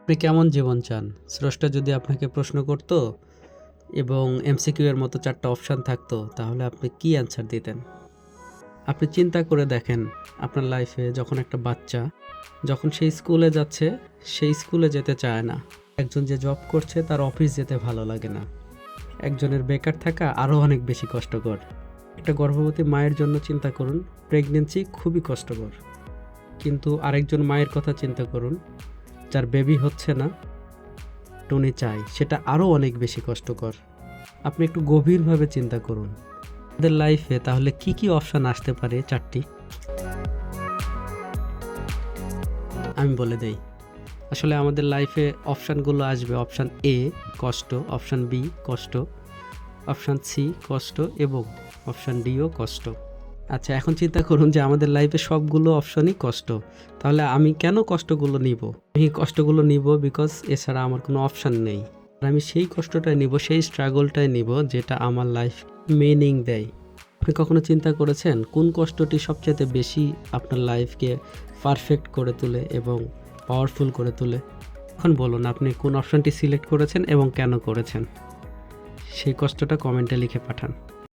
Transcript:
আপনি কেমন জীবন চান? স্রষ্টা যদি আপনাকে প্রশ্ন করত এবং এমসিকিউ এর মতো ৪ টা অপশন থাকতো, তাহলে আপনি কি অ্যান্সার দিতেন? আপনি চিন্তা করে দেখেন, আপনার লাইফে যখন একটা বাচ্চা যখন সে স্কুলে যাচ্ছে, সে স্কুলে যেতে চায় না। একজন যে জব করছে তার অফিস যেতে ভালো লাগে না। একজনের বেকার থাকা আরও অনেক বেশি কষ্টকর। একটা গর্ভবতী মায়ের জন্য চিন্তা করুন, প্রেগন্যান্সি খুবই কষ্টকর। কিন্তু আরেকজন মায়ের কথা চিন্তা করুন, যার বেবি হচ্ছে না, টুনি চাই, সেটা আরও অনেক বেশি কষ্টকর। আপনি একটু গভীরভাবে চিন্তা করুন, আমাদের লাইফে তাহলে কি কি অপশান আসতে পারে 4টি? আমি বলে দেই। আসলে আমাদের লাইফে অপশানগুলো আসবে: অপশান এ কষ্ট, অপশান বি কষ্ট, অপশান সি কষ্ট এবং অপশান ডিও কষ্ট। আচ্ছা, এখন চিন্তা করুন যে আমাদের লাইফে সবগুলো অপশনই কষ্ট, তাহলে আমি কেন কষ্টগুলো নিব? আমি কষ্টগুলো নিব বিকজ এছাড়া আমার কোনো অপশান নেই। আর আমি সেই কষ্টটাই নিব, সেই স্ট্রাগলটাই নিব যেটা আমার লাইফ মিনিং দেয়। আপনি কখনো চিন্তা করেছেন কোন কষ্টটি সবচেয়ে বেশি আপনার লাইফকে পারফেক্ট করে তোলে এবং পাওয়ারফুল করে তোলে? এখন বলুন আপনি কোন অপশনটি সিলেক্ট করেছেন এবং কেন করেছেন। সেই কষ্টটা কমেন্টে লিখে পাঠান।